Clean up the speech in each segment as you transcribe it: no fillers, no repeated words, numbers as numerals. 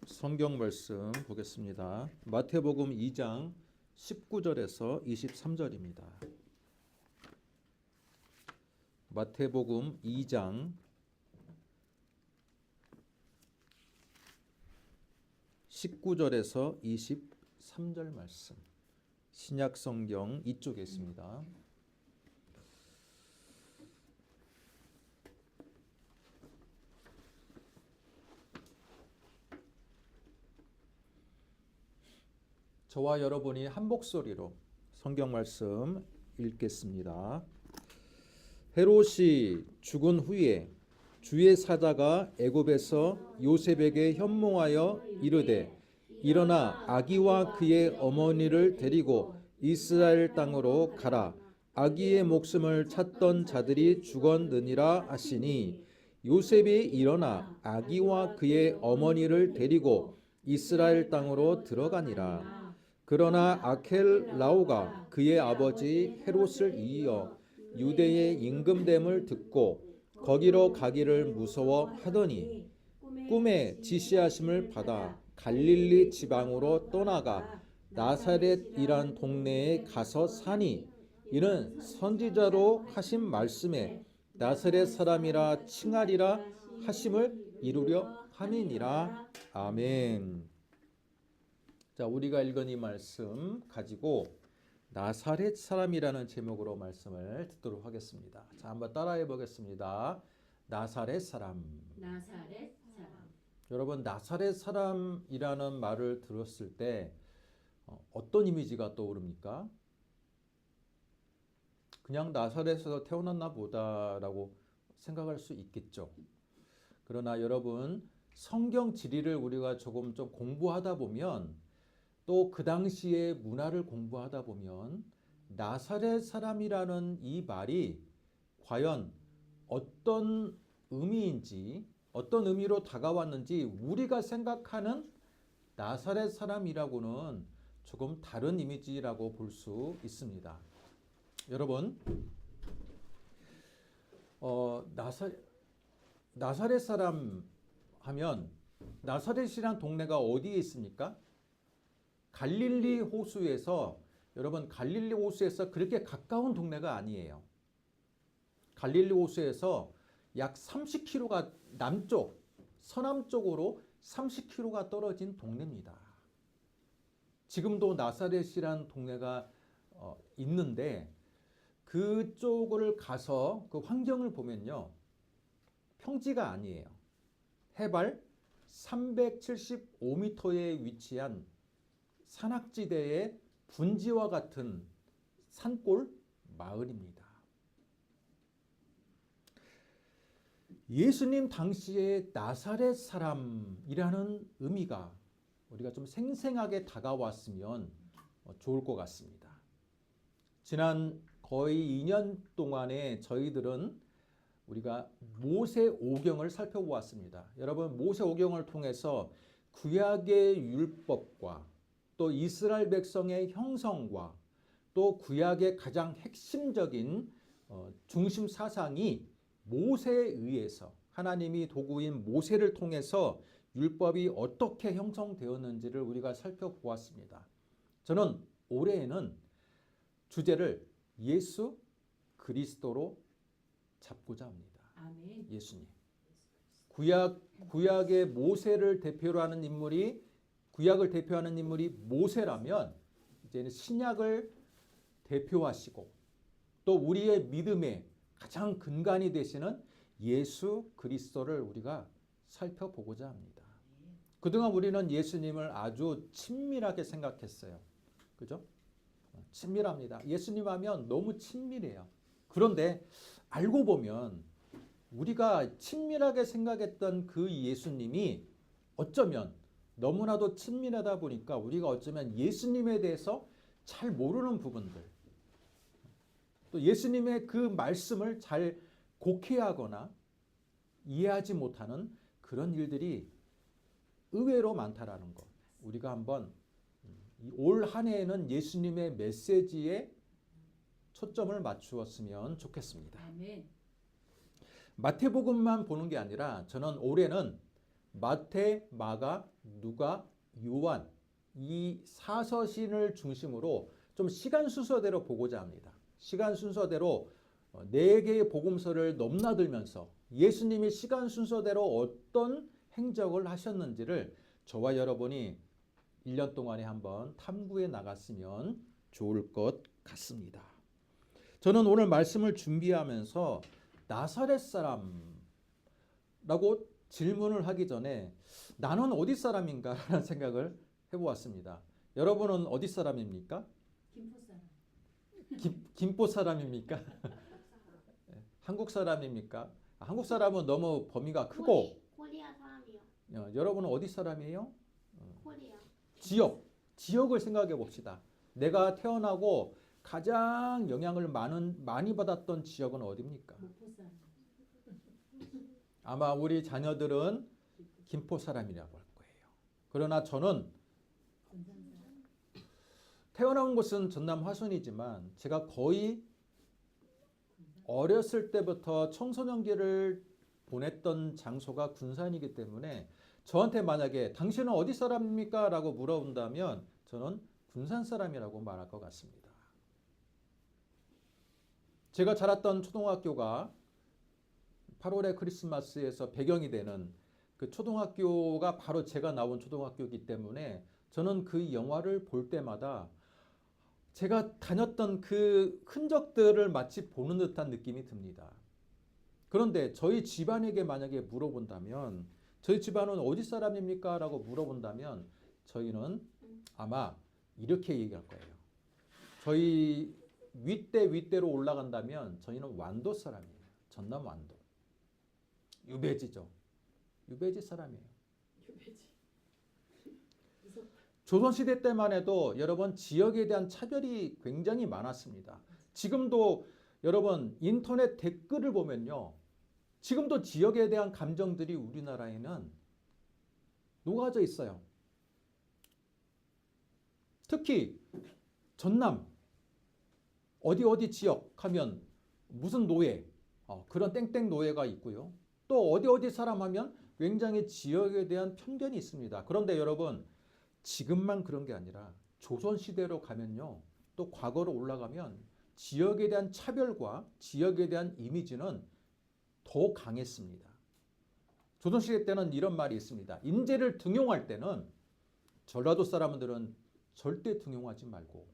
성경 말씀 보겠습니다. 마태복음 2장 19절에서 23절입니다. 마태복음 2장 19절에서 23절 말씀. 신약 성경 이쪽에 있습니다. 저와 여러분이 한 목소리로 성경 말씀 읽겠습니다. 헤롯이 죽은 후에 주의 사자가 애굽에서 요셉에게 현몽하여 이르되 일어나 아기와 그의 어머니를 데리고 이스라엘 땅으로 가라. 아기의 목숨을 찾던 자들이 죽었느니라 하시니 요셉이 일어나 아기와 그의 어머니를 데리고 이스라엘 땅으로 들어가니라. 그러나 아켈라오가 그의 아버지 헤롯을 이어 유대의 임금됨을 듣고 거기로 가기를 무서워하더니 꿈에 지시하심을 받아 갈릴리 지방으로 떠나가 나사렛이란 동네에 가서 사니 이는 선지자로 하신 말씀에 나사렛 사람이라 칭하리라 하심을 이루려 함이니라. 아멘. 자, 우리가 읽은 이 말씀 가지고 나사렛 사람이라는 제목으로 말씀을 듣도록 하겠습니다. 자, 한번 따라해 보겠습니다. 나사렛 사람. 나사렛 사람. 여러분, 나사렛 사람이라는 말을 들었을 때 어떤 이미지가 떠오릅니까? 그냥 나사렛에서 태어났나 보다라고 생각할 수 있겠죠. 그러나 여러분, 성경 지리를 우리가 조금 좀 공부하다 보면 또 그 당시의 문화를 공부하다 보면 나사렛 사람이라는 이 말이 과연 어떤 의미인지, 어떤 의미로 다가왔는지 우리가 생각하는 나사렛 사람이라고는 조금 다른 이미지라고 볼 수 있습니다. 여러분, 나사렛 사람 하면 나사렛이란 동네가 어디에 있습니까? 갈릴리 호수에서, 여러분, 갈릴리 호수에서 그렇게 가까운 동네가 아니에요. 갈릴리 호수에서 약 30km가 남쪽, 서남쪽으로 30km가 떨어진 동네입니다. 지금도 나사렛이란 동네가 있는데 그쪽을 가서 그 환경을 보면요, 평지가 아니에요. 해발 375m에 위치한 산악지대의 분지와 같은 산골 마을입니다. 예수님 당시의 나사렛 사람이라는 의미가 우리가 좀 생생하게 다가왔으면 좋을 것 같습니다. 지난 거의 2년 동안에 저희들은 우리가 모세오경을 살펴보았습니다. 여러분, 모세오경을 통해서 구약의 율법과 또 이스라엘 백성의 형성과 또 구약의 가장 핵심적인 중심 사상이 모세에 의해서, 하나님이 도구인 모세를 통해서 율법이 어떻게 형성되었는지를 우리가 살펴보았습니다. 저는 올해에는 주제를 예수 그리스도로 잡고자 합니다. 아멘. 예수님. 구약의 모세를 대표로 하는 인물이, 구약을 대표하는 인물이 모세라면 이제는 신약을 대표하시고 또 우리의 믿음의 가장 근간이 되시는 예수 그리스도를 우리가 살펴보고자 합니다. 그동안 우리는 예수님을 아주 친밀하게 생각했어요. 그죠? 친밀합니다. 예수님 하면 너무 친밀해요. 그런데 알고 보면 우리가 친밀하게 생각했던 그 예수님이 어쩌면 너무나도 친밀하다 보니까 우리가 어쩌면 예수님에 대해서 잘 모르는 부분들, 또 예수님의 그 말씀을 잘 곡해하거나 이해하지 못하는 그런 일들이 의외로 많다라는 것. 우리가 한번 올 한 해에는 예수님의 메시지에 초점을 맞추었으면 좋겠습니다. 아멘. 마태복음만 보는 게 아니라 저는 올해는 마태, 마가, 누가, 요한 이 사서신을 중심으로 좀 시간 순서대로 보고자 합니다. 시간 순서대로 네 개의 복음서를 넘나들면서 예수님이 시간 순서대로 어떤 행적을 하셨는지를 저와 여러분이 1년 동안에 한번 탐구해 나갔으면 좋을 것 같습니다. 저는 오늘 말씀을 준비하면서 나사렛 사람라고 질문을 하기 전에 나는 어디 사람인가 라는 생각을 해보았습니다. 여러분은 어디 사람입니까? 김포 사람. 김포 사람입니까? 한국 사람입니까? 한국 사람은 너무 범위가 크고 코리아 사람이요. 여러분은 어디 사람이에요? 코리아. 지역을 생각해 봅시다. 내가 태어나고 가장 영향을 많이 받았던 지역은 어디입니까? 목포 사람. 아마 우리 자녀들은 김포 사람이라고 할 거예요. 그러나 저는 군산 사람. 태어난 곳은 전남 화순이지만 제가 거의 어렸을 때부터 청소년기를 보냈던 장소가 군산이기 때문에 저한테 만약에 당신은 어디 사람입니까? 라고 물어본다면 저는 군산 사람이라고 말할 것 같습니다. 제가 자랐던 초등학교가 8월의 크리스마스에서 배경이 되는 그 초등학교가 바로 제가 나온 초등학교이기 때문에 저는 그 영화를 볼 때마다 제가 다녔던 그 흔적들을 마치 보는 듯한 느낌이 듭니다. 그런데 저희 집안에게 만약에 물어본다면 저희 집안은 어디 사람입니까? 라고 물어본다면 저희는 아마 이렇게 얘기할 거예요. 저희 윗대로 올라간다면 저희는 완도 사람이에요. 전남 완도. 유배지죠. 유배지 사람이에요. 유배지. 조선시대 때만 해도 여러분 지역에 대한 차별이 굉장히 많았습니다. 지금도 여러분 인터넷 댓글을 보면요. 지금도 지역에 대한 감정들이 우리나라에는 녹아져 있어요. 특히 전남 어디 지역 하면 무슨 노예 그런 땡땡 노예가 있고요. 또 어디 사람 하면 굉장히 지역에 대한 편견이 있습니다. 그런데 여러분 지금만 그런 게 아니라 조선시대로 가면요. 또 과거로 올라가면 지역에 대한 차별과 지역에 대한 이미지는 더 강했습니다. 조선시대 때는 이런 말이 있습니다. 인재를 등용할 때는 전라도 사람들은 절대 등용하지 말고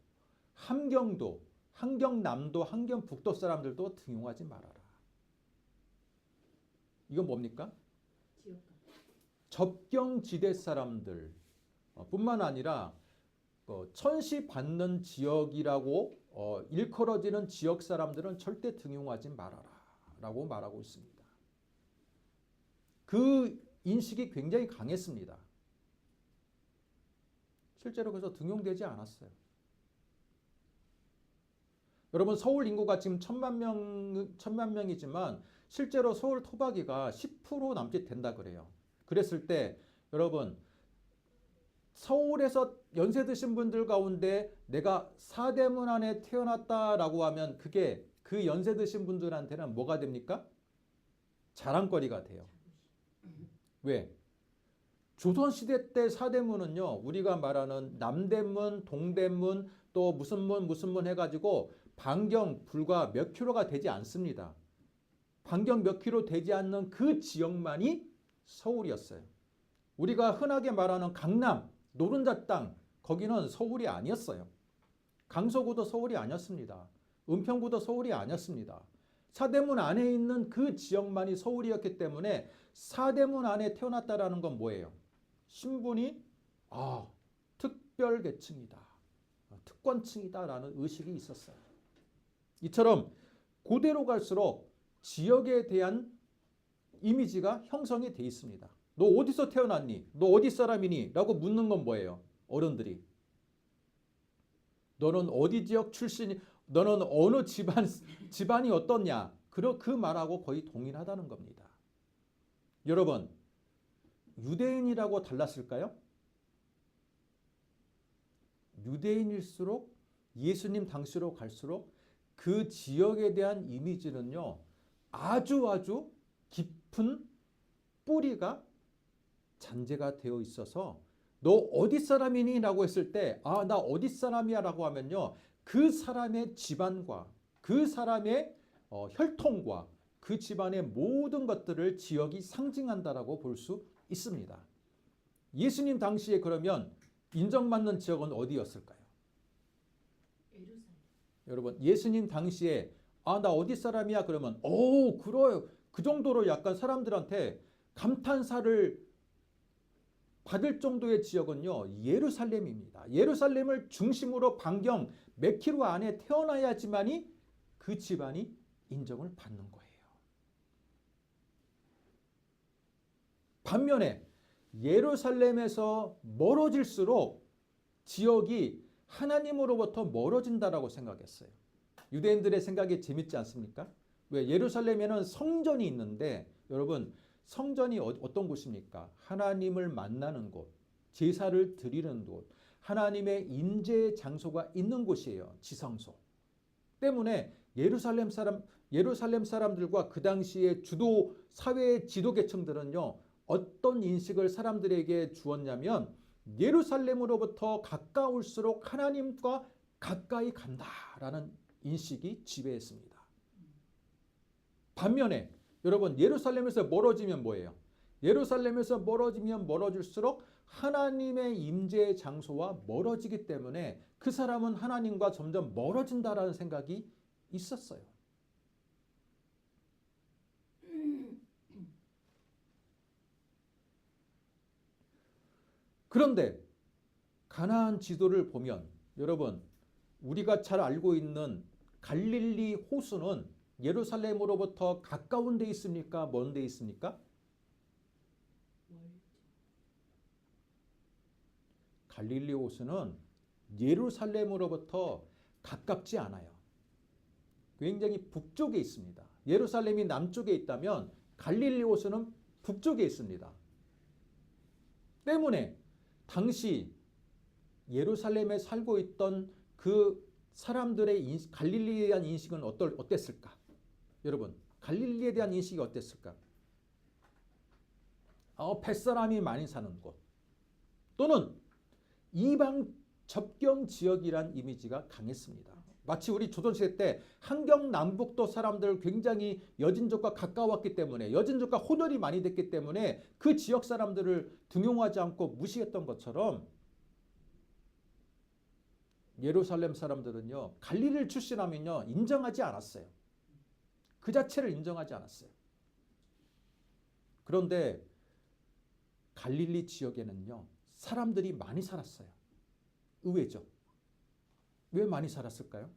함경도, 함경남도, 함경북도 사람들도 등용하지 말아라. 이건 뭡니까? 지역가. 접경지대 사람들 뿐만 아니라 천시받는 지역이라고 일컬어지는 지역 사람들은 절대 등용하지 말아라 라고 말하고 있습니다. 그 인식이 굉장히 강했습니다. 실제로 그래서 등용되지 않았어요. 여러분 서울 인구가 지금 1,000만 명이지만 실제로 서울 토박이가 10% 남짓 된다 그래요. 그랬을 때 여러분 서울에서 연세 드신 분들 가운데 내가 사대문 안에 태어났다라고 하면 그게 그 연세 드신 분들한테는 뭐가 됩니까? 자랑거리가 돼요. 왜? 조선시대 때 사대문은요. 우리가 말하는 남대문, 동대문 또 무슨 문 해가지고 반경 불과 몇 킬로가 되지 않습니다. 반경 몇 킬로 되지 않는 그 지역만이 서울이었어요. 우리가 흔하게 말하는 강남, 노른자 땅 거기는 서울이 아니었어요. 강서구도 서울이 아니었습니다. 은평구도 서울이 아니었습니다. 사대문 안에 있는 그 지역만이 서울이었기 때문에 사대문 안에 태어났다라는 건 뭐예요? 신분이 특별 계층이다. 특권층이다라는 의식이 있었어요. 이처럼 고대로 갈수록 지역에 대한 이미지가 형성이 돼 있습니다. 너 어디서 태어났니? 너 어디 사람이니? 라고 묻는 건 뭐예요? 어른들이. 너는 어디 지역 출신이, 너는 어느 집안이 어떻냐? 그 말하고 거의 동일하다는 겁니다. 여러분, 유대인이라고 달랐을까요? 유대인일수록 예수님 당시로 갈수록 그 지역에 대한 이미지는요, 아주 깊은 뿌리가 잔재가 되어 있어서 너 어디 사람이니? 라고 했을 때 아, 나 어디 사람이야? 라고 하면요. 그 사람의 집안과 그 사람의 혈통과 그 집안의 모든 것들을 지역이 상징한다라고 볼 수 있습니다. 예수님 당시에 그러면 인정받는 지역은 어디였을까요? 예루살렘. 여러분 예수님 당시에 아, 나 어디 사람이야? 그러면 오, 그래요. 그 정도로 약간 사람들한테 감탄사를 받을 정도의 지역은요. 예루살렘입니다. 예루살렘을 중심으로 반경 몇 킬로 안에 태어나야지만이 그 집안이 인정을 받는 거예요. 반면에 예루살렘에서 멀어질수록 지역이 하나님으로부터 멀어진다라고 생각했어요. 유대인들의 생각이 재밌지 않습니까? 왜? 예루살렘에는 성전이 있는데 여러분 성전이 어떤 곳입니까? 하나님을 만나는 곳, 제사를 드리는 곳, 하나님의 임재의 장소가 있는 곳이에요. 지성소. 때문에 예루살렘 사람들과 그 당시의 주도 사회의 지도 계층들은요. 어떤 인식을 사람들에게 주었냐면 예루살렘으로부터 가까울수록 하나님과 가까이 간다라는 인식이 지배했습니다. 반면에 여러분 예루살렘에서 멀어지면 뭐예요? 예루살렘에서 멀어지면 멀어질수록 하나님의 임재의 장소와 멀어지기 때문에 그 사람은 하나님과 점점 멀어진다라는 생각이 있었어요. 그런데 가나안 지도를 보면 여러분 우리가 잘 알고 있는 갈릴리 호수는 예루살렘으로부터 가까운 데 있습니까? 먼 데 있습니까? 갈릴리 호수는 예루살렘으로부터 가깝지 않아요. 굉장히 북쪽에 있습니다. 예루살렘이 남쪽에 있다면 갈릴리 호수는 북쪽에 있습니다. 때문에 당시 예루살렘에 살고 있던 그 사람들의 갈릴리에 대한 인식은 어땠을까? 여러분, 갈릴리에 대한 인식이 어땠을까? 뱃사람이 많이 사는 곳 또는 이방 접경 지역이란 이미지가 강했습니다. 마치 우리 조선시대 때 한경 남북도 사람들 굉장히 여진족과 가까웠기 때문에 여진족과 혼혈이 많이 됐기 때문에 그 지역 사람들을 등용하지 않고 무시했던 것처럼 예루살렘 사람들은요 갈릴리 출신하면요 인정하지 않았어요. 그 자체를 인정하지 않았어요. 그런데 갈릴리 지역에는요 사람들이 많이 살았어요. 의외죠. 왜 많이 살았을까요?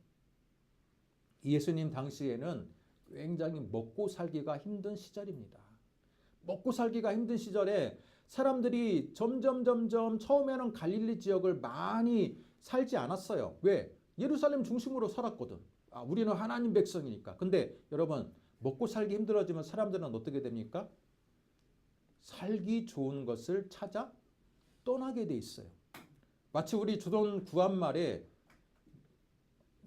예수님 당시에는 굉장히 먹고 살기가 힘든 시절입니다. 먹고 살기가 힘든 시절에 사람들이 점점 처음에는 갈릴리 지역을 많이 살지 않았어요. 왜? 예루살렘 중심으로 살았거든. 우리는 하나님 백성이니까. 근데 여러분 먹고 살기 힘들어지면 사람들은 어떻게 됩니까? 살기 좋은 것을 찾아 떠나게 돼 있어요. 마치 우리 조선 구한말에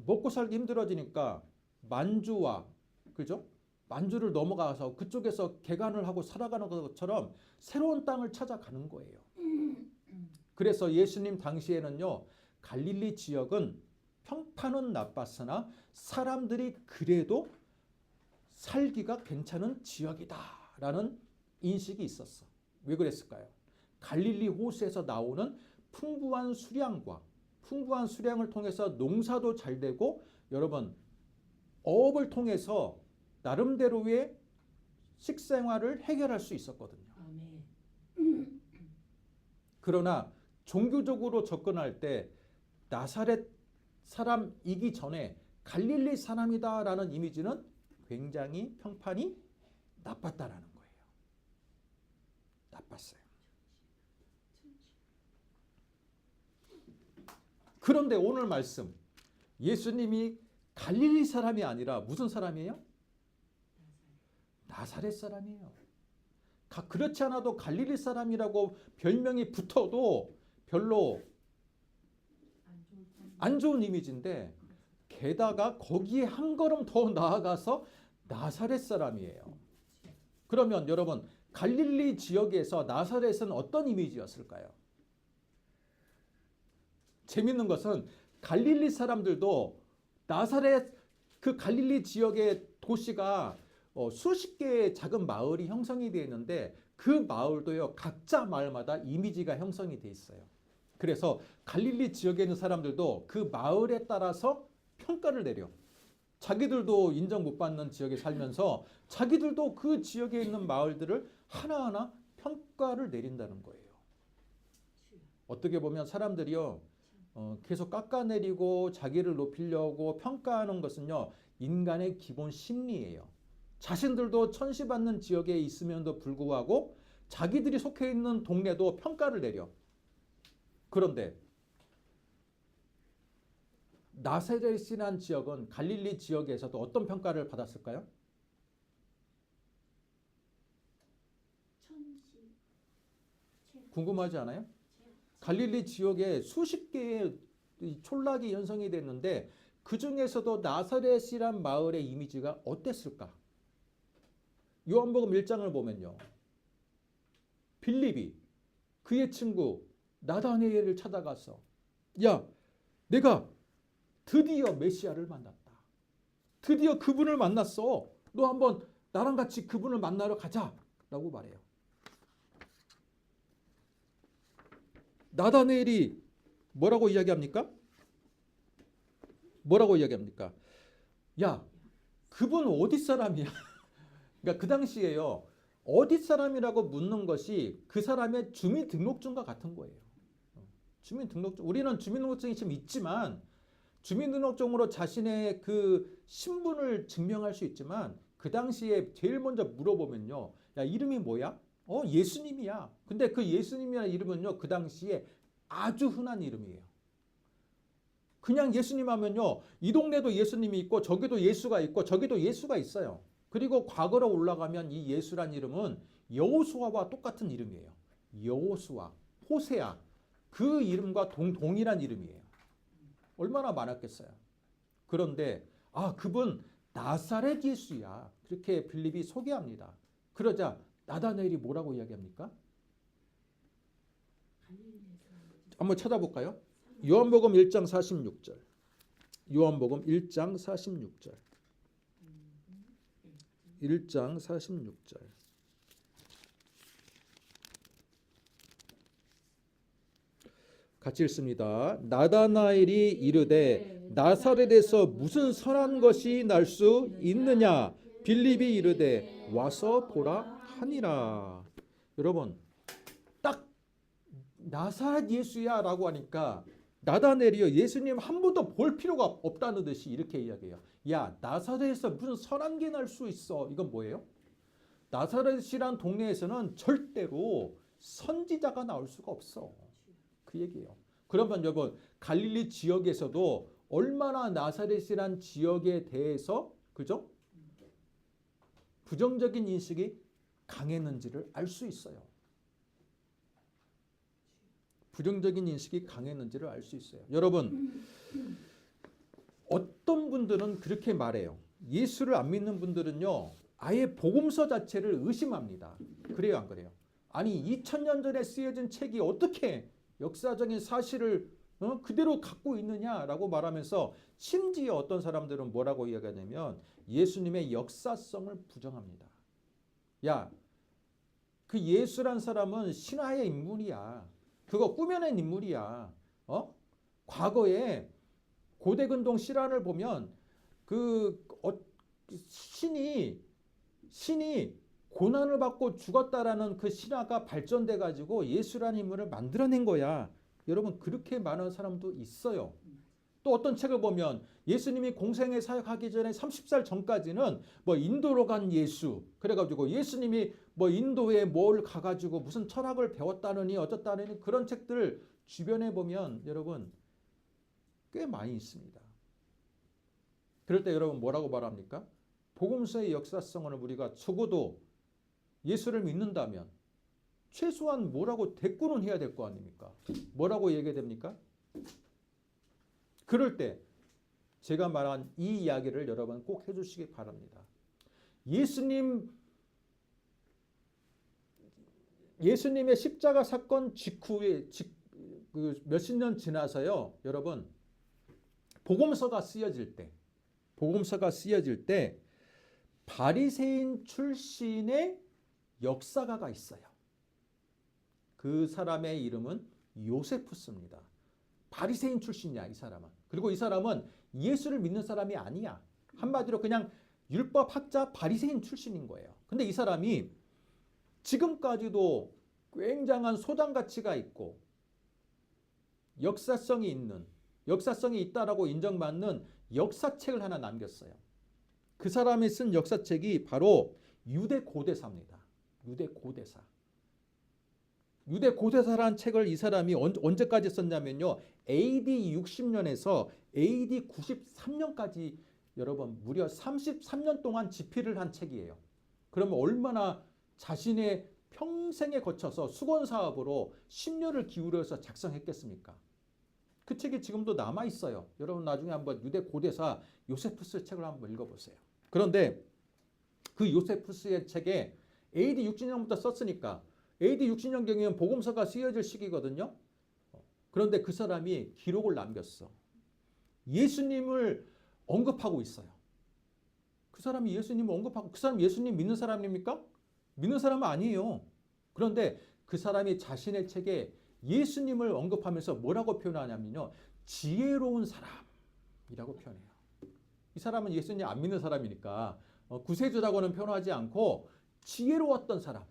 먹고 살기 힘들어지니까 만주와 그죠? 만주를 넘어가서 그쪽에서 개간을 하고 살아가는 것처럼 새로운 땅을 찾아가는 거예요. 그래서 예수님 당시에는요 갈릴리 지역은 평판은 나빴으나 사람들이 그래도 살기가 괜찮은 지역이다라는 인식이 있었어. 왜 그랬을까요? 갈릴리 호수에서 나오는 풍부한 수량을 통해서 농사도 잘 되고 여러분 어업을 통해서 나름대로의 식생활을 해결할 수 있었거든요. 아멘. 그러나 종교적으로 접근할 때 나사렛 사람이기 전에 갈릴리 사람이다라는 이미지는 굉장히 평판이 나빴다라는 거예요. 나빴어요. 그런데 오늘 말씀 예수님이 갈릴리 사람이 아니라 무슨 사람이에요? 나사렛 사람이에요. 그렇지 않아도 갈릴리 사람이라고 별명이 붙어도 별로 안 좋은 이미지인데 게다가 거기에 한 걸음 더 나아가서 나사렛 사람이에요. 그러면 여러분 갈릴리 지역에서 나사렛은 어떤 이미지였을까요? 재밌는 것은 갈릴리 사람들도 나사렛 그 갈릴리 지역의 도시가 수십 개의 작은 마을이 형성이 되어 있는데 그 마을도요 각자 마을마다 이미지가 형성이 되어 있어요. 그래서 갈릴리 지역에 있는 사람들도 그 마을에 따라서 평가를 내려. 자기들도 인정 못 받는 지역에 살면서 자기들도 그 지역에 있는 마을들을 하나하나 평가를 내린다는 거예요. 어떻게 보면 사람들이요 계속 깎아내리고 자기를 높이려고 평가하는 것은요 인간의 기본 심리예요. 자신들도 천시받는 지역에 있으면도 불구하고 자기들이 속해 있는 동네도 평가를 내려. 그런데 나사렛이라는 지역은 갈릴리 지역에서도 어떤 평가를 받았을까요? 천시. 궁금하지 않아요? 갈릴리 지역에 수십 개의 촌락이 형성이 됐는데 그 중에서도 나사렛이란 마을의 이미지가 어땠을까? 요한복음 1장을 보면요. 빌립이 그의 친구 나다나엘을 찾아가서 야, 내가 드디어 메시아를 만났다. 드디어 그분을 만났어. 너 한번 나랑 같이 그분을 만나러 가자. 라고 말해요. 나다나엘이 뭐라고 이야기합니까? 뭐라고 이야기합니까? 야, 그분 어디 사람이야? 그러니까 그 당시에요. 어디 사람이라고 묻는 것이 그 사람의 주민등록증과 같은 거예요. 주민등록증. 우리는 주민등록증이 지금 있지만 주민등록증으로 자신의 그 신분을 증명할 수 있지만 그 당시에 제일 먼저 물어보면요. 야, 이름이 뭐야? 예수님이야. 근데 그 예수님이라는 이름은요. 그 당시에 아주 흔한 이름이에요. 그냥 예수님 하면요. 이 동네도 예수님이 있고 저기도 예수가 있고 저기도 예수가 있어요. 그리고 과거로 올라가면 이 예수란 이름은 여호수아와 똑같은 이름이에요. 여호수아, 호세아 그 이름과 동일한 이름이에요. 얼마나 많았겠어요. 그런데 그분 나사렛 예수야. 그렇게 빌립이 소개합니다. 그러자 나다나엘이 뭐라고 이야기합니까? 한번 찾아볼까요? 요한복음 1장 46절. 요한복음 1장 46절. 1장 46절. 같이 읽습니다. 나다나엘이 이르되 나사렛에서 무슨 선한 것이 날 수 있느냐? 빌립이 이르되 와서 보라 하니라. 여러분 딱 나사렛 예수야 라고 하니까 나다나엘이요 예수님 한 번도 볼 필요가 없다는 듯이 이렇게 이야기해요. 야, 나사렛에서 무슨 선한 게 날 수 있어. 이건 뭐예요? 나사렛이란 동네에서는 절대로 선지자가 나올 수가 없어. 그 얘기예요. 그러면 여러분 갈릴리 지역에서도 얼마나 나사렛이란 지역에 대해서 그죠? 부정적인 인식이 강했는지를 알 수 있어요. 부정적인 인식이 강했는지를 알 수 있어요. 여러분 어떤 분들은 그렇게 말해요. 예수를 안 믿는 분들은요. 아예 복음서 자체를 의심합니다. 그래요 안 그래요? 아니 2000년 전에 쓰여진 책이 어떻게 역사적인 사실을 그대로 갖고 있느냐라고 말하면서 심지어 어떤 사람들은 뭐라고 이야기하냐면 예수님의 역사성을 부정합니다. 야, 그 예수란 사람은 신화의 인물이야. 그거 꾸며낸 인물이야. 과거에 고대근동 실화를 보면 신이 고난을 받고 죽었다라는 그 신화가 발전돼 가지고 예수라는 인물을 만들어낸 거야. 여러분 그렇게 말하는 사람도 있어요. 또 어떤 책을 보면 예수님이 공생애 사역하기 전에 30살 전까지는 뭐 인도로 간 예수 그래가지고 예수님이 뭐 인도에 뭘 가가지고 무슨 철학을 배웠다느니 어쩌다느니 그런 책들 주변에 보면 여러분 꽤 많이 있습니다. 그럴 때 여러분 뭐라고 말합니까? 복음서의 역사성을 우리가 적어도 예수를 믿는다면 최소한 뭐라고 대꾸는 해야 될 거 아닙니까? 뭐라고 얘기해야 됩니까? 그럴 때 제가 말한 이 이야기를 여러분 꼭 해주시기 바랍니다. 예수님 예수님의 십자가 사건 직후에 그 몇십 년 지나서요. 여러분 복음서가 쓰여질 때 바리새인 출신의 역사가가 있어요. 그 사람의 이름은 요세푸스입니다. 바리새인 출신이야, 이 사람은. 그리고 이 사람은 예수를 믿는 사람이 아니야. 한마디로 그냥 율법 학자 바리새인 출신인 거예요. 근데 이 사람이 지금까지도 굉장한 소장 가치가 있고 역사성이 있다라고 인정받는 역사책을 하나 남겼어요. 그 사람이 쓴 역사책이 바로 유대 고대사입니다. 유대 고대사라는 책을 이 사람이 언제까지 썼냐면요. AD 60년에서 AD 93년까지 여러분 무려 33년 동안 집필을 한 책이에요. 그러면 얼마나 자신의 평생에 거쳐서 수건 사업으로 심려를 기울여서 작성했겠습니까? 그 책이 지금도 남아 있어요. 여러분 나중에 한번 유대 고대사 요세푸스 책을 한번 읽어보세요. 그런데 그 요세푸스의 책에 AD 60년부터 썼으니까 AD 60년경이면 복음서가 쓰여질 시기거든요. 그런데 그 사람이 기록을 남겼어. 예수님을 언급하고 있어요. 그 사람이 예수님을 언급하고 그 사람 예수님 믿는 사람입니까? 믿는 사람은 아니에요. 그런데 그 사람이 자신의 책에 예수님을 언급하면서 뭐라고 표현하냐면요. 지혜로운 사람이라고 표현해요. 이 사람은 예수님 안 믿는 사람이니까 구세주라고는 표현하지 않고 지혜로웠던 사람.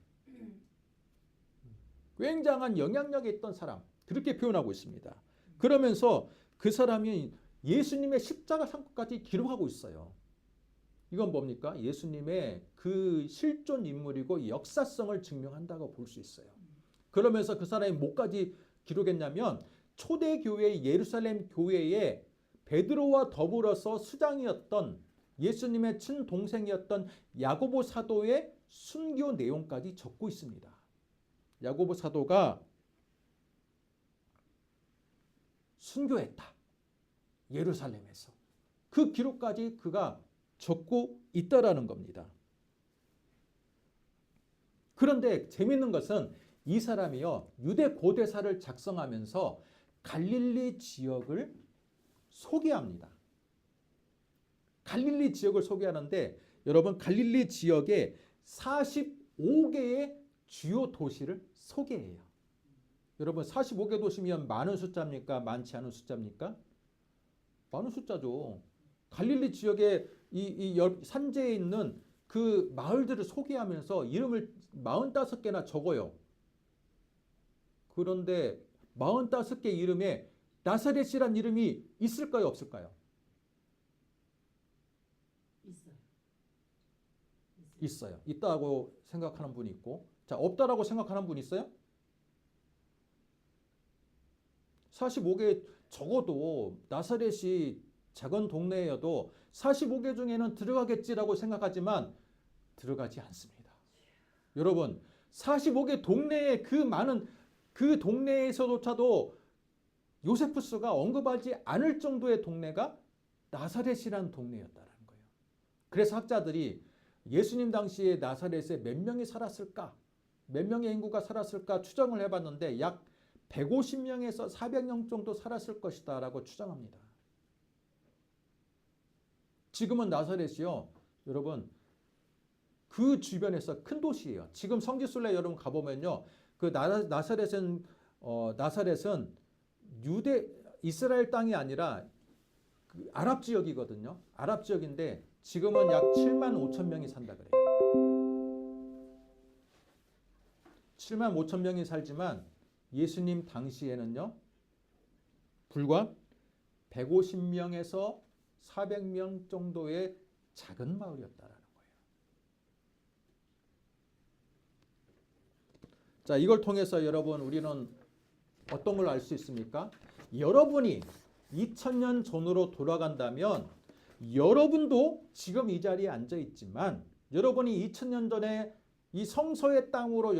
굉장한 영향력이 있던 사람. 그렇게 표현하고 있습니다. 그러면서 그 사람이 예수님의 십자가 상고까지 기록하고 있어요. 이건 뭡니까? 예수님의 그 실존 인물이고 역사성을 증명한다고 볼 수 있어요. 그러면서 그 사람이 뭐까지 기록했냐면 초대교회 예루살렘 교회의 베드로와 더불어서 수장이었던 예수님의 친동생이었던 야고보 사도의 순교 내용까지 적고 있습니다. 야고보 사도가 순교했다. 예루살렘에서. 그 기록까지 그가 적고 있다라는 겁니다. 그런데 재미있는 것은 이 사람이요. 유대 고대사를 작성하면서 갈릴리 지역을 소개합니다. 갈릴리 지역을 소개하는데 여러분 갈릴리 지역에 45개의 주요 도시를 소개해요. 여러분 45개 도시면 많은 숫자입니까? 많지 않은 숫자입니까? 많은 숫자죠. 갈릴리 지역에 이 산지에 있는 그 마을들을 소개하면서 이름을 45개나 적어요. 그런데 45개 이름에 나사렛이란 이름이 있을까요? 없을까요? 있어요. 있다고 생각하는 분이 있고 자 없다라고 생각하는 분 있어요? 45개 적어도 나사렛이 작은 동네여도 45개 중에는 들어가겠지라고 생각하지만 들어가지 않습니다. 여러분 45개 동네에 그 많은 그 동네에서조차도 요세푸스가 언급하지 않을 정도의 동네가 나사렛이라는 동네였다는 거예요. 그래서 학자들이 예수님 당시에 나사렛에 몇 명이 살았을까? 몇 명의 인구가 살았을까 추정을 해봤는데 약 150명에서 400명 정도 살았을 것이다 라고 추정합니다. 지금은 나사렛이요. 여러분 그 주변에서 큰 도시예요. 지금 성지순례 여러분 가보면요. 그 나사렛은 이스라엘 땅이 아니라 그 아랍 지역이거든요. 아랍 지역인데 지금은 약 7만 5천 명이 산다 그래요. 7만 5천 명이 살지만 예수님 당시에는요. 불과 150명에서 400명 정도의 작은 마을이었다라는 거예요. 자, 이걸 통해서 여러분 우리는 어떤 걸 알 수 있습니까? 여러분이 2000년 전으로 돌아간다면 여러분도 지금 이 자리에 앉아 있지만 여러분이 2000년 전에 이 성서의 땅으로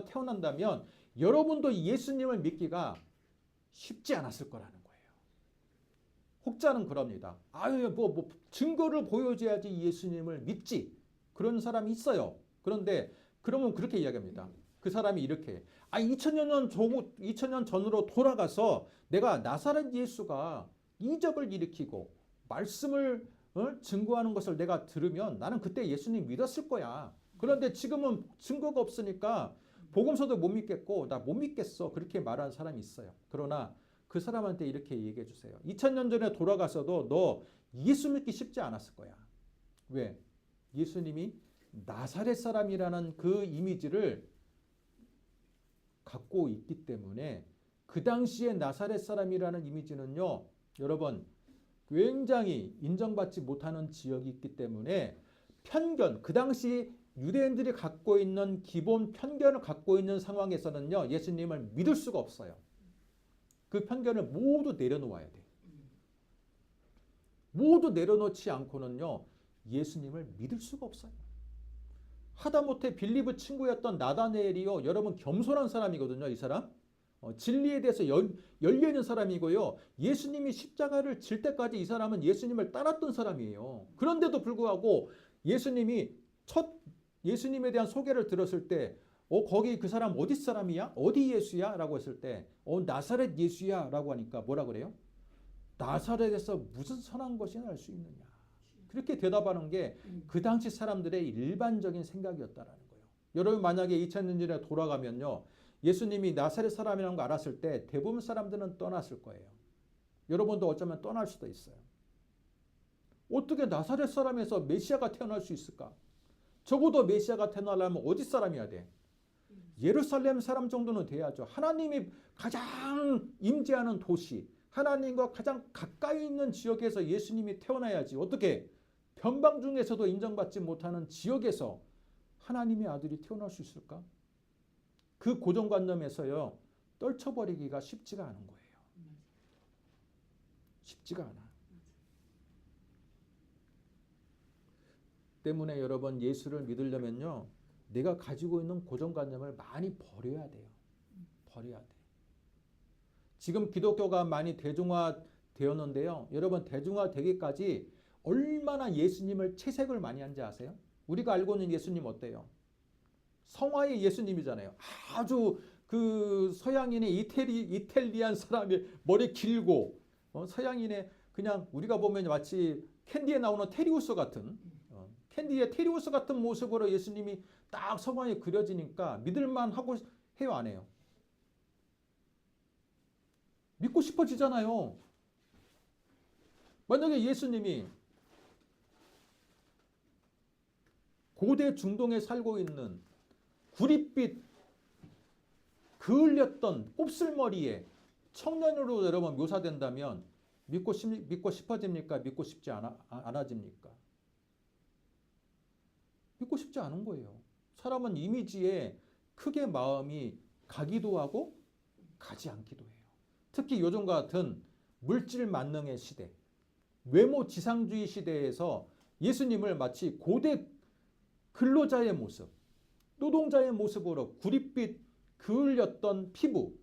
태어난다면 여러분도 예수님을 믿기가 쉽지 않았을 거라는 거예요. 혹자는 그럽니다. 뭐 증거를 보여줘야지 예수님을 믿지. 그런 사람이 있어요. 그런데 그러면 그렇게 이야기합니다. 그 사람이 이렇게 해. 2000년 전으로 돌아가서 내가 나사렛 예수가 이적을 일으키고 말씀을 증거하는 것을 내가 들으면 나는 그때 예수님 믿었을 거야. 그런데 지금은 증거가 없으니까 복음서도 못 믿겠고 나 못 믿겠어. 그렇게 말하는 사람이 있어요. 그러나 그 사람한테 이렇게 얘기해 주세요. 2000년 전에 돌아가서도 너 예수 믿기 쉽지 않았을 거야. 왜? 예수님이 나사렛 사람이라는 그 이미지를 갖고 있기 때문에 그 당시에 나사렛 사람이라는 이미지는요. 여러분 굉장히 인정받지 못하는 지역이 있기 때문에 편견, 그 당시 유대인들이 갖고 있는 기본 편견을 갖고 있는 상황에서는요. 예수님을 믿을 수가 없어요. 그 편견을 모두 내려놓아야 돼. 모두 내려놓지 않고는요. 예수님을 믿을 수가 없어요. 하다못해 빌립의 친구였던 나다네엘이요. 여러분 겸손한 사람이거든요. 이 사람. 진리에 대해서 열려있는 사람이고요. 예수님이 십자가를 질 때까지 이 사람은 예수님을 따랐던 사람이에요. 그런데도 불구하고 예수님이 예수님에 대한 소개를 들었을 때 거기 그 사람 어디 사람이야? 어디 예수야? 라고 했을 때 나사렛 예수야 라고 하니까 뭐라 그래요? 나사렛에서 무슨 선한 것이 날 수 있느냐. 그렇게 대답하는 게 그 당시 사람들의 일반적인 생각이었다라는 거예요. 여러분 만약에 2000년 전에 돌아가면요. 예수님이 나사렛 사람이라는 거 알았을 때 대부분 사람들은 떠났을 거예요. 여러분도 어쩌면 떠날 수도 있어요. 어떻게 나사렛 사람에서 메시아가 태어날 수 있을까? 적어도 메시아가 태어나려면 어디 사람이어야 돼? 예루살렘 사람 정도는 돼야죠. 하나님이 가장 임재하는 도시, 하나님과 가장 가까이 있는 지역에서 예수님이 태어나야지. 어떻게? 변방 중에서도 인정받지 못하는 지역에서 하나님의 아들이 태어날 수 있을까? 그 고정관념에서요. 떨쳐버리기가 쉽지가 않은 거예요. 쉽지가 않아. 때문에 여러분 예수를 믿으려면요. 내가 가지고 있는 고정관념을 많이 버려야 돼요. 버려야 돼. 지금 기독교가 많이 대중화되었는데요. 여러분 대중화되기까지 얼마나 예수님을 채색을 많이 한지 아세요? 우리가 알고 있는 예수님 어때요? 성화의 예수님이잖아요. 아주 그 서양인의 이탈리안 사람이 머리 길고 서양인의 그냥 우리가 보면 마치 캔디에 나오는 테리우스 같은 캔디의 테리우스 같은 모습으로 예수님이 딱 성화에 그려지니까 믿을만 하고 해요, 안 해요? 믿고 싶어지잖아요. 만약에 예수님이 고대 중동에 살고 있는 구릿빛 그을렸던 곱슬머리에 청년으로 여러분 묘사된다면 믿고 싶어집니까? 믿고 싶지 않아집니까? 믿고 싶지 않은 거예요. 사람은 이미지에 크게 마음이 가기도 하고 가지 않기도 해요. 특히 요즘 같은 물질 만능의 시대, 외모 지상주의 시대에서 예수님을 마치 고대 근로자의 모습, 노동자의 모습으로 구릿빛 그을렸던 피부,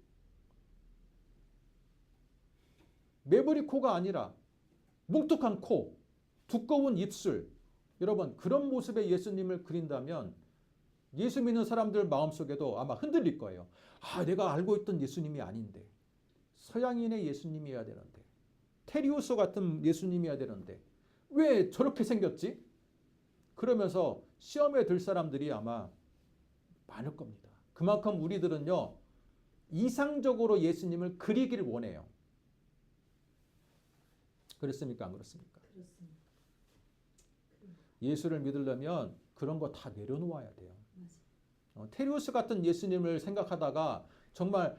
매부리 코가 아니라 뭉툭한 코, 두꺼운 입술, 여러분 그런 모습의 예수님을 그린다면 예수 믿는 사람들 마음속에도 아마 흔들릴 거예요. 내가 알고 있던 예수님이 아닌데 서양인의 예수님이어야 되는데 테리우스 같은 예수님이어야 되는데 왜 저렇게 생겼지? 그러면서 시험에 들 사람들이 아마 많을 겁니다. 그만큼 우리들은요 이상적으로 예수님을 그리기를 원해요. 그렇습니까? 안 그렇습니까? 그렇습니다. 예수를 믿으려면 그런 거 다 내려놓아야 돼요. 테리우스 같은 예수님을 생각하다가 정말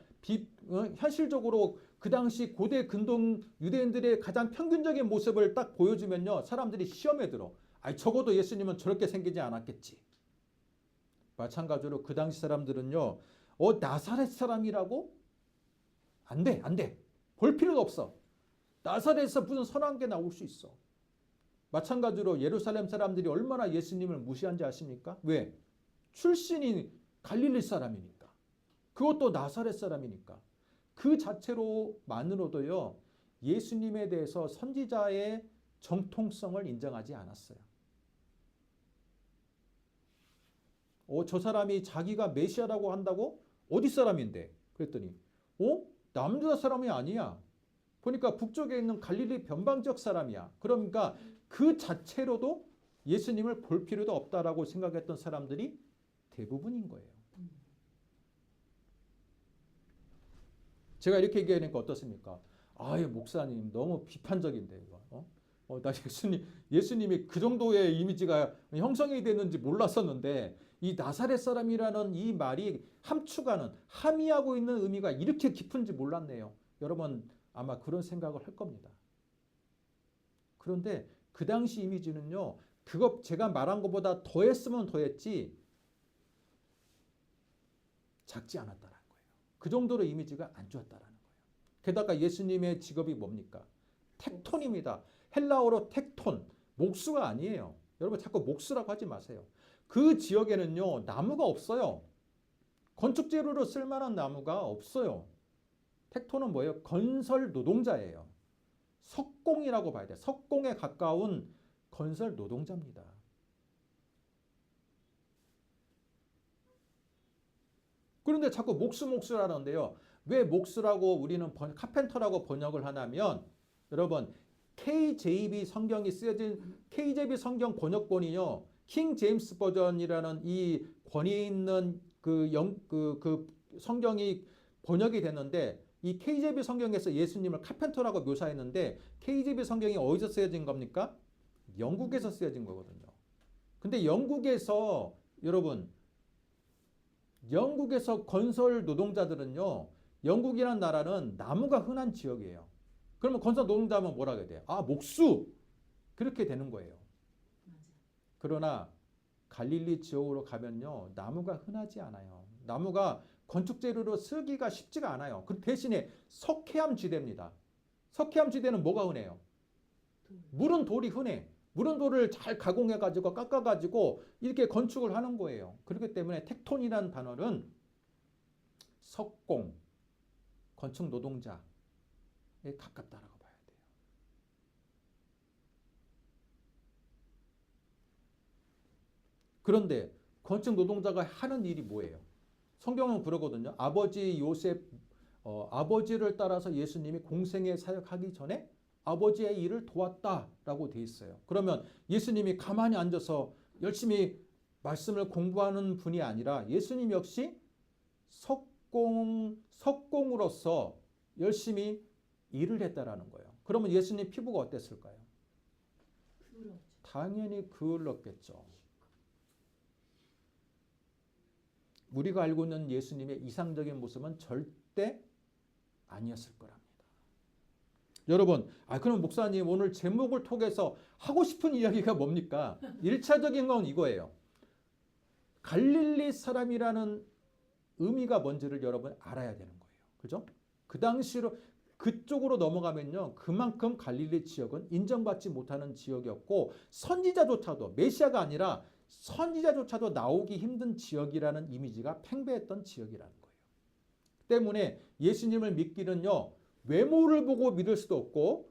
현실적으로 그 당시 고대 근동 유대인들의 가장 평균적인 모습을 딱 보여주면요 사람들이 시험에 들어. 적어도 예수님은 저렇게 생기지 않았겠지. 마찬가지로 그 당시 사람들은요 나사렛 사람이라고? 안 돼, 안 돼. 볼 필요도 없어. 나사렛에서 무슨 선한 게 나올 수 있어. 마찬가지로 예루살렘 사람들이 얼마나 예수님을 무시한지 아십니까? 왜? 출신이 갈릴리 사람이니까. 그것도 나사렛 사람이니까. 그 자체로만으로도요. 예수님에 대해서 선지자의 정통성을 인정하지 않았어요. 저 사람이 자기가 메시아라고 한다고? 어디 사람인데? 그랬더니 남유다 사람이 아니야. 보니까 북쪽에 있는 갈릴리 변방 지역 사람이야. 그러니까 그 자체로도 예수님을 볼 필요도 없다라고 생각했던 사람들이 대부분인 거예요. 제가 이렇게 얘기하니까 어떻습니까? 아유, 목사님 너무 비판적인데 이거. 나 예수님이 그 정도의 이미지가 형성이 됐는지 몰랐었는데 이 나사렛 사람이라는 이 말이 함축하는 함의하고 있는 의미가 이렇게 깊은지 몰랐네요. 여러분 아마 그런 생각을 할 겁니다. 그런데 그 당시 이미지는요. 그거 제가 말한 것보다 더했으면 더했지 작지 않았다라는 거예요. 그 정도로 이미지가 안 좋았다라는 거예요. 게다가 예수님의 직업이 뭡니까? 텍톤입니다. 헬라어로 텍톤, 목수가 아니에요. 여러분 자꾸 목수라고 하지 마세요. 그 지역에는요. 나무가 없어요. 건축 재료로 쓸만한 나무가 없어요. 텍톤은 뭐예요? 건설 노동자예요. 석공이라고 봐야 돼요. 석공에 가까운 건설 노동자입니다. 그런데 자꾸 목수라는데요. 왜 목수라고 우리는 카펜터라고 번역을 하냐면 여러분 KJV 성경이 쓰여진 KJV 성경 번역본이요. 킹 제임스 버전이라는 이 권위 있는 그 성경이 번역이 됐는데 이 KJV 성경에서 예수님을 카펜터라고 묘사했는데 KJV 성경이 어디서 쓰여진 겁니까? 영국에서 쓰여진 거거든요. 근데 영국에서 여러분 영국에서 건설 노동자들은요. 영국이라는 나라는 나무가 흔한 지역이에요. 그러면 건설 노동자면 뭐라 그래야 돼요? 목수! 그렇게 되는 거예요. 맞아. 그러나 갈릴리 지역으로 가면요. 나무가 흔하지 않아요. 나무가 건축 재료로 쓰기가 쉽지가 않아요. 그 대신에 석회암 지대입니다. 석회암 지대는 뭐가 흔해요? 물은 돌이 흔해. 물은 돌을 잘 가공해가지고 깎아가지고 이렇게 건축을 하는 거예요. 그렇기 때문에 텍톤이라는 단어는 석공, 건축 노동자에 가깝다라고 봐야 돼요. 그런데 건축 노동자가 하는 일이 뭐예요? 성경은 그러거든요. 아버지 요셉, 아버지를 따라서 예수님이 공생애 사역하기 전에 아버지의 일을 도왔다라고 돼 있어요. 그러면 예수님이 가만히 앉아서 열심히 말씀을 공부하는 분이 아니라 예수님 역시 석공으로서 열심히 일을 했다라는 거예요. 그러면 예수님 피부가 어땠을까요? 그렇죠. 당연히 그을렀겠죠. 우리가 알고 있는 예수님의 이상적인 모습은 절대 아니었을 거랍니다. 여러분, 그럼 목사님 오늘 제목을 통해서 하고 싶은 이야기가 뭡니까? 1차적인 건 이거예요. 갈릴리 사람이라는 의미가 뭔지를 여러분 알아야 되는 거예요. 그죠? 그 당시로 그쪽으로 넘어가면요. 그만큼 갈릴리 지역은 인정받지 못하는 지역이었고 선지자조차도 메시아가 아니라 선지자조차도 나오기 힘든 지역이라는 이미지가 팽배했던 지역이라는 거예요. 때문에 예수님을 믿기는요. 외모를 보고 믿을 수도 없고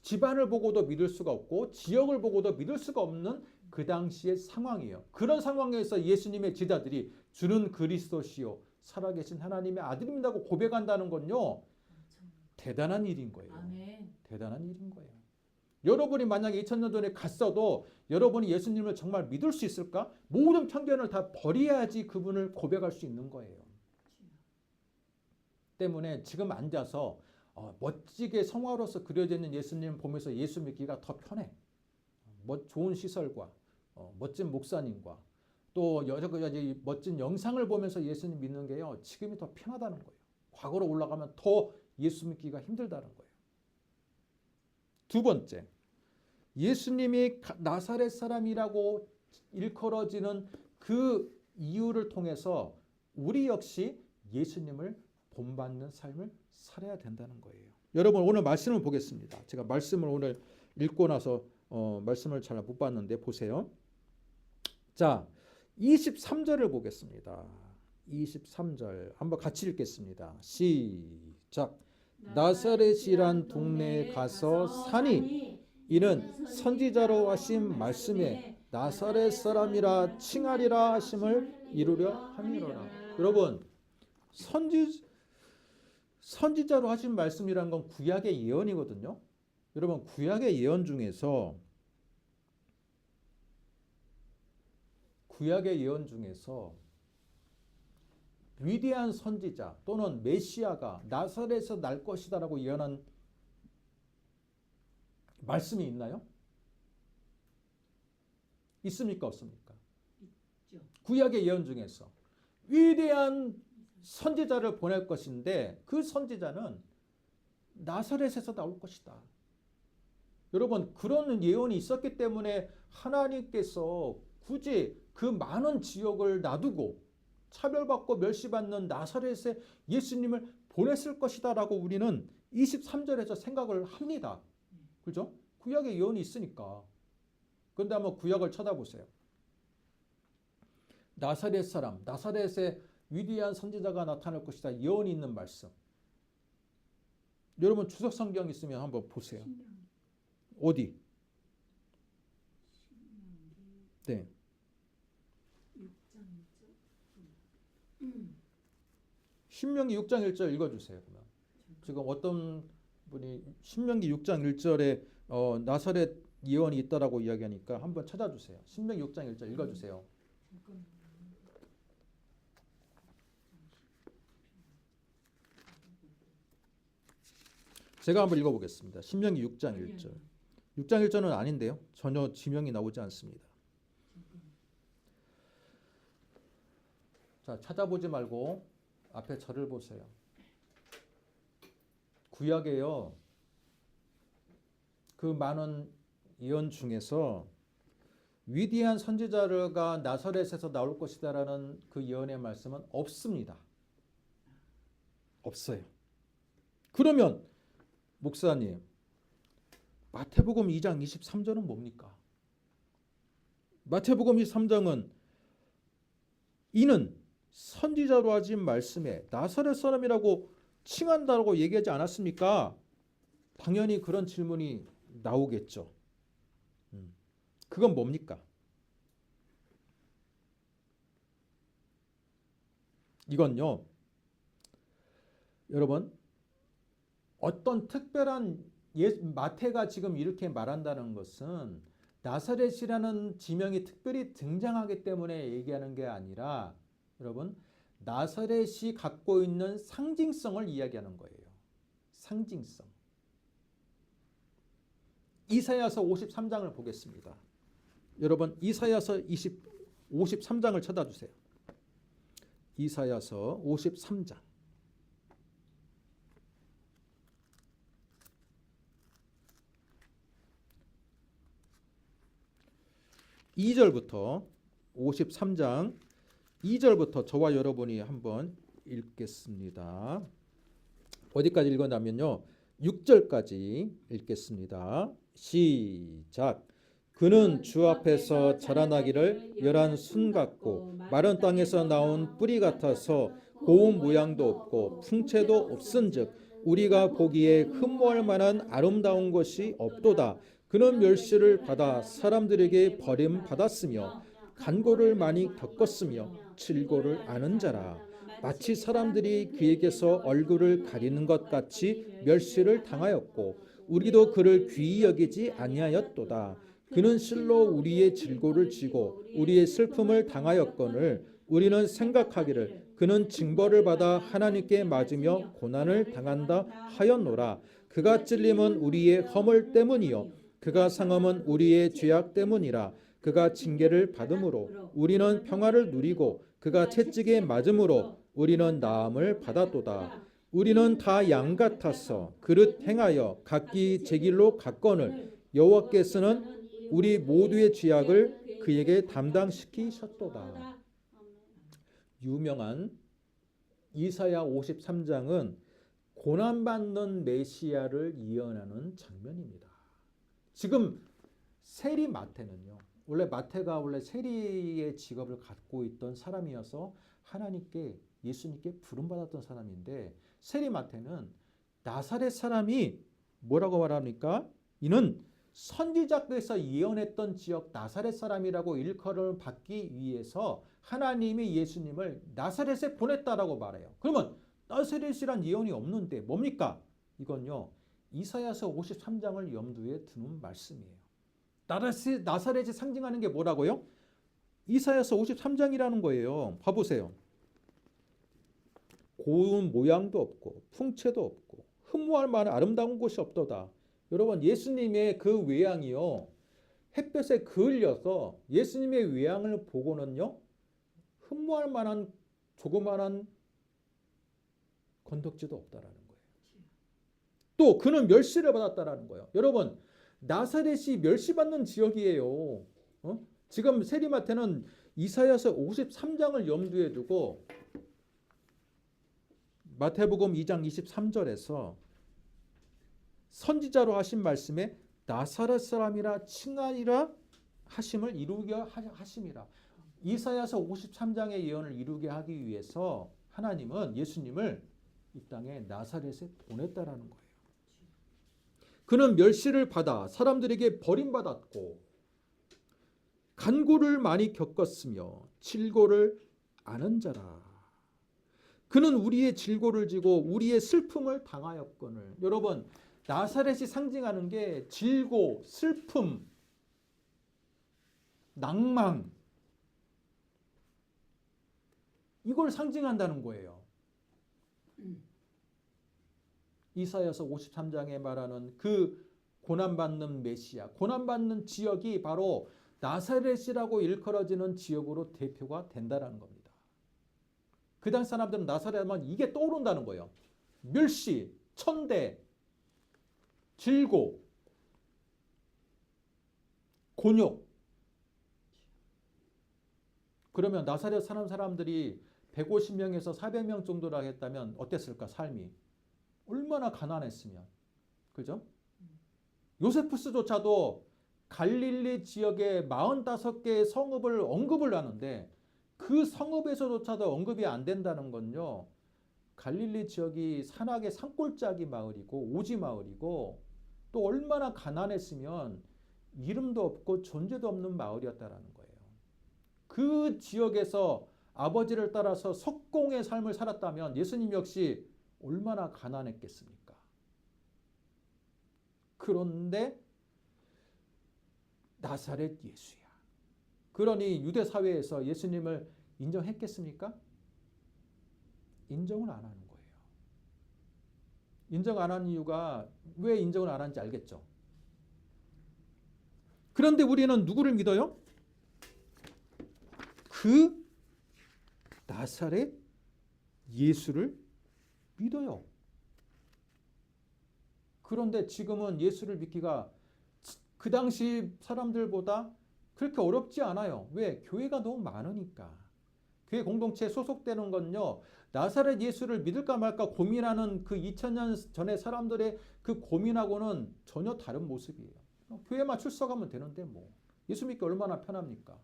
집안을 보고도 믿을 수가 없고 지역을 보고도 믿을 수가 없는 그 당시의 상황이에요. 그런 상황에서 예수님의 제자들이 주는 그리스도시요 살아계신 하나님의 아들입니다고 고백한다는 건요. 대단한 일인 거예요. 아멘. 대단한 일인 거예요. 여러분이 만약에 2000년 전에 갔어도 여러분이 예수님을 정말 믿을 수 있을까? 모든 편견을 다 버려야지 그분을 고백할 수 있는 거예요. 때문에 지금 앉아서 멋지게 성화로서 그려져 있는 예수님 보면서 예수 믿기가 더 편해. 좋은 시설과 멋진 목사님과 또 여러 가지 멋진 영상을 보면서 예수님 믿는 게요. 지금이 더 편하다는 거예요. 과거로 올라가면 더 예수 믿기가 힘들다는 거예요. 두 번째, 예수님이 나사렛 사람이라고 일컬어지는 그 이유를 통해서 우리 역시 예수님을 본받는 삶을 살아야 된다는 거예요. 여러분 오늘 말씀을 보겠습니다. 제가 말씀을 오늘 읽고 나서 말씀을 잘 못 봤는데 보세요. 자, 23절을 보겠습니다. 23절 한번 같이 읽겠습니다. 시작. 나사렛이란 동네에 가서 사니 이는 선지자로 하신 말씀에 나사렛 사람이라 칭하리라 하심을 이루려 함이로라. 여러분, 선지자로 하신 말씀이란 건 구약의 예언이거든요. 여러분, 구약의 예언 중에서 위대한 선지자 또는 메시아가 나사렛에서 날 것이다라고 예언한 말씀이 있나요? 있습니까? 없습니까? 있죠. 구약의 예언 중에서 위대한 선지자를 보낼 것인데 그 선지자는 나사렛에서 나올 것이다. 여러분, 그런 예언이 있었기 때문에 하나님께서 굳이 그 많은 지역을 놔두고 차별받고 멸시받는 나사렛에 예수님을 보냈을 것이다 라고 우리는 23절에서 생각을 합니다. 그죠? 구약의 예언이 있으니까. 그런데 한번 구약을 쳐다보세요. 나사렛 사람, 나사렛에 위대한 선지자가 나타날 것이다. 예언이 있는 말씀. 여러분 주석 성경 있으면 한번 보세요. 어디? 네. 신명기 6장 1절 읽어주세요. 그러면. 지금 어떤 분이 신명기 6장 1절에 나사렛 예언이 있다라고 이야기하니까 한번 찾아주세요. 신명기 6장 1절 읽어주세요. 제가 한번 읽어보겠습니다. 신명기 6장 1절. 6장 1절은 아닌데요. 전혀 지명이 나오지 않습니다. 자, 찾아보지 말고 앞에 절을 보세요. 구약에요. 그 많은 예언 중에서 위대한 선지자가 나사렛에서 나올 것이다라는 그 예언의 말씀은 없습니다. 없어요. 그러면 목사님, 마태복음 2장 23절은 뭡니까? 마태복음 23장은 이는 선지자로 하신 말씀에 나사렛 사람이라고 칭한다고 얘기하지 않았습니까? 당연히 그런 질문이 나오겠죠. 그건 뭡니까? 이건요, 여러분, 어떤 특별한 마태가 지금 이렇게 말한다는 것은 나사렛이라는 지명이 특별히 등장하기 때문에 얘기하는 게 아니라 여러분, 나사렛이 갖고 있는 상징성을 이야기하는 거예요. 상징성. 이사야서 53장을 보겠습니다. 여러분, 이사야서 53장을 찾아주세요. 이사야서 53장. 2절부터 53장 2절부터 저와 여러분이 한번 읽겠습니다. 어디까지 읽었냐면요. 6절까지 읽겠습니다. 시작. 그는 주 앞에서 자라나기를 열한 순 같고 마른 땅에서 나온 뿌리 같아서 고운 모양도 없고 풍채도 없은즉 우리가 보기에 흠모할 만한 아름다운 것이 없도다. 그는 멸시를 받아 사람들에게 버림받았으며 간고를 많이 겪었으며 질고를 아는 자라. 마치 사람들이 그에게서 얼굴을 가리는 것 같이 멸시를 당하였고 우리도 그를 귀히 여기지 아니하였도다. 그는 실로 우리의 질고를 지고 우리의 슬픔을 당하였거늘 우리는 생각하기를 그는 징벌을 받아 하나님께 맞으며 고난을 당한다 하였노라. 그가 찔림은 우리의 허물 때문이요 그가 상함은 우리의 죄악 때문이라. 그가 징계를 받음으로 우리는 평화를 누리고 그가 채찍에 맞음으로 우리는 나음을 받았도다. 우리는 다 양 같아서 그릇 행하여 각기 제 길로 갔거늘 여호와께서는 우리 모두의 죄악을 그에게 담당시키셨도다. 유명한 이사야 53장은 고난받는 메시아를 예언하는 장면입니다. 지금 세리 마태는요. 원래 마태가 원래 세리의 직업을 갖고 있던 사람이어서 하나님께 예수님께 부름받았던 사람인데 세리 마태는 나사렛 사람이 뭐라고 말합니까? 이는 선지자께서 예언했던 지역 나사렛 사람이라고 일컬음을 받기 위해서 하나님이 예수님을 나사렛에 보냈다라고 말해요. 그러면 나사렛이란 예언이 없는데 뭡니까? 이건요. 이사야서 53장을 염두에 두는 말씀이에요. 나사렛이 상징하는 게 뭐라고요? 이사야서 53장이라는 거예요. 봐보세요. 고운 모양도 없고 풍채도 없고 흠모할 만한 아름다운 곳이 없도다. 여러분 예수님의 그 외양이요. 햇볕에 그을려서 예수님의 외양을 보고는요. 흠모할 만한 조그만한 건덕지도 없다라는 거예요. 또 그는 멸시를 받았다라는 거예요. 여러분 나사렛이 멸시받는 지역이에요. 지금 세리마태는 이사야서 53장을 염두에 두고 마태복음 2장 23절에서 선지자로 하신 말씀에 나사렛 사람이라 칭하니라 하심을 이루게 하심이라. 이사야서 53장의 예언을 이루게 하기 위해서 하나님은 예수님을 이 땅에 나사렛에 보냈다라는 거예요. 그는 멸시를 받아 사람들에게 버림받았고 간고를 많이 겪었으며 질고를 아는 자라. 그는 우리의 질고를 지고 우리의 슬픔을 당하였거늘. 여러분 나사렛이 상징하는 게 질고, 슬픔, 낭망 이걸 상징한다는 거예요. 이사야서 53장에 말하는 그 고난받는 메시아, 고난받는 지역이 바로 나사렛이라고 일컬어지는 지역으로 대표가 된다는 겁니다. 그 당시 사람들은 나사렛 하면 이게 떠오른다는 거예요. 멸시, 천대, 질고, 곤욕. 그러면 나사렛 사는 사람들이 150명에서 400명 정도라 했다면 어땠을까 삶이? 얼마나 가난했으면. 그죠? 요세푸스조차도 갈릴리 지역에 45개의 성읍을 언급을 하는데 그 성읍에서조차도 언급이 안 된다는 건요. 갈릴리 지역이 산악의 산골짜기 마을이고 오지 마을이고 또 얼마나 가난했으면 이름도 없고 존재도 없는 마을이었다라는 거예요. 그 지역에서 아버지를 따라서 석공의 삶을 살았다면 예수님 역시 얼마나 가난했겠습니까? 그런데 나사렛 예수야. 그러니 유대 사회에서 예수님을 인정했겠습니까? 인정을 안 하는 거예요. 인정 안 하는 이유가 왜 인정을 안 하는지 알겠죠? 그런데 우리는 누구를 믿어요? 그 나사렛 예수를 믿어요. 그런데 지금은 예수를 믿기가 그 당시 사람들보다 그렇게 어렵지 않아요. 왜? 교회가 너무 많으니까. 교회 공동체에 소속되는 건요. 나사렛 예수를 믿을까 말까 고민하는 그 2000년 전의 사람들의 그 고민하고는 전혀 다른 모습이에요. 교회만 출석하면 되는데 뭐. 예수 믿기 얼마나 편합니까?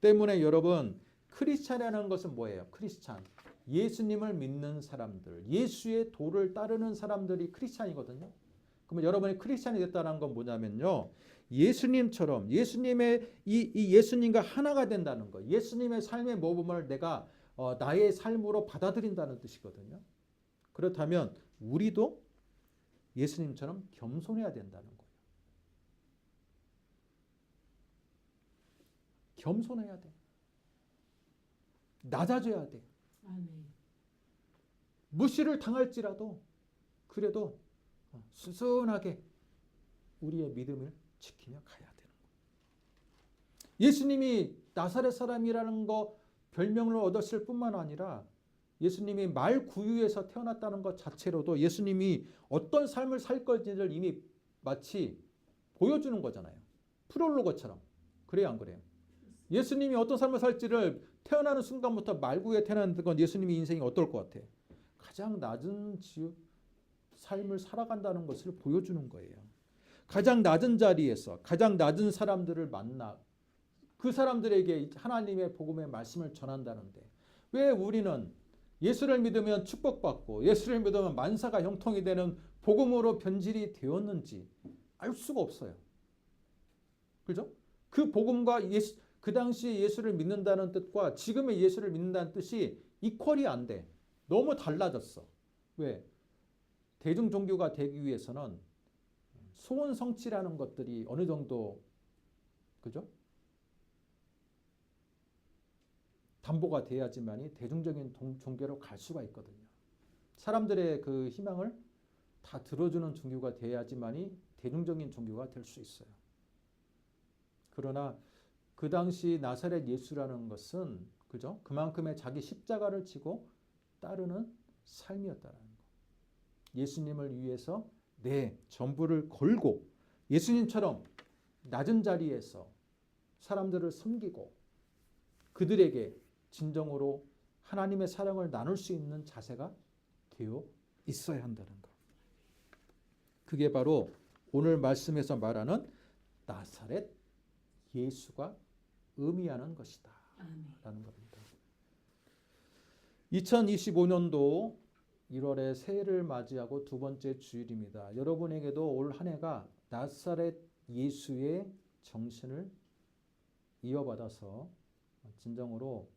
때문에 여러분 크리스찬이라는 것은 뭐예요? 크리스찬. 예수님을 믿는 사람들, 예수의 도를 따르는 사람들이 크리스찬이거든요. 그러면 여러분이 크리스찬이 됐다는 건 뭐냐면요. 예수님처럼 예수님의 이 예수님과 하나가 된다는 거. 예수님의 삶의 모범을 내가 나의 삶으로 받아들인다는 뜻이거든요. 그렇다면 우리도 예수님처럼 겸손해야 된다는 거예요. 겸손해야 돼. 낮아져야 돼. 아멘. 무시를 당할지라도 그래도 수순하게 우리의 믿음을 지키며 가야 되는 거예요. 예수님이 나사렛 사람이라는 거 별명을 얻었을 뿐만 아니라 예수님이 말구유에서 태어났다는 것 자체로도 예수님이 어떤 삶을 살 것인지를 이미 마치 보여주는 거잖아요. 프롤로그처럼. 그래요, 안 그래요? 예수님이 어떤 삶을 살지를 태어나는 순간부터 말구유에 태어난 건 예수님의 인생이 어떨 것 같아? 가장 낮은 삶을 살아간다는 것을 보여주는 거예요. 가장 낮은 자리에서 가장 낮은 사람들을 만나 그 사람들에게 하나님의 복음의 말씀을 전한다는데 왜 우리는 예수를 믿으면 축복받고 예수를 믿으면 만사가 형통이 되는 복음으로 변질이 되었는지 알 수가 없어요. 그죠? 그 복음과 그 당시에 예수를 믿는다는 뜻과 지금의 예수를 믿는다는 뜻이 이퀄이 안 돼. 너무 달라졌어. 왜? 대중 종교가 되기 위해서는 소원 성취라는 것들이 어느 정도 그죠? 담보가 돼야지만이 대중적인 종교로 갈 수가 있거든요. 사람들의 그 희망을 다 들어주는 종교가 돼야지만이 대중적인 종교가 될 수 있어요. 그러나 그 당시 나사렛 예수라는 것은 그죠? 그만큼의 자기 십자가를 지고 따르는 삶이었다는 거. 예수님을 위해서 내 전부를 걸고 예수님처럼 낮은 자리에서 사람들을 섬기고 그들에게 진정으로 하나님의 사랑을 나눌 수 있는 자세가 되어 있어야 한다는 것. 그게 바로 오늘 말씀에서 말하는 나사렛 예수가 의미하는 것이다 라는 겁니다. 2025년도 1월에 새해를 맞이하고 두 번째 주일입니다. 여러분에게도 올 한 해가 나사렛 예수의 정신을 이어받아서 진정으로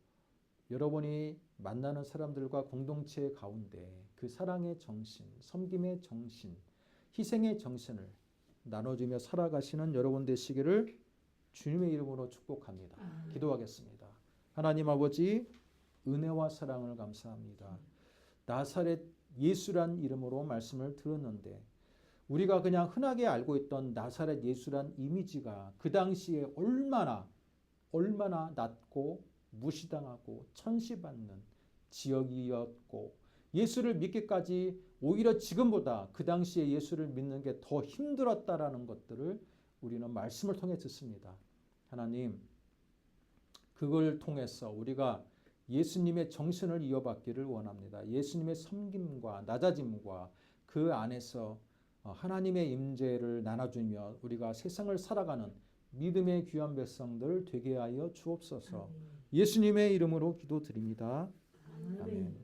여러분이 만나는 사람들과 공동체 가운데 그 사랑의 정신, 섬김의 정신, 희생의 정신을 나눠주며 살아가시는 여러분 되시기를 주님의 이름으로 축복합니다. 기도하겠습니다. 하나님 아버지 은혜와 사랑을 감사합니다. 나사렛 예수란 이름으로 말씀을 들었는데 우리가 그냥 흔하게 알고 있던 나사렛 예수란 이미지가 그 당시에 얼마나 낮고 무시당하고 천시받는 지역이었고 예수를 믿기까지 오히려 지금보다 그 당시에 예수를 믿는 게 더 힘들었다라는 것들을 우리는 말씀을 통해 듣습니다. 하나님, 그걸 통해서 우리가 예수님의 정신을 이어받기를 원합니다. 예수님의 섬김과 낮아짐과 그 안에서 하나님의 임재를 나눠주며 우리가 세상을 살아가는 믿음의 귀한 백성들 되게 하여 주옵소서. 예수님의 이름으로 기도드립니다. 아멘.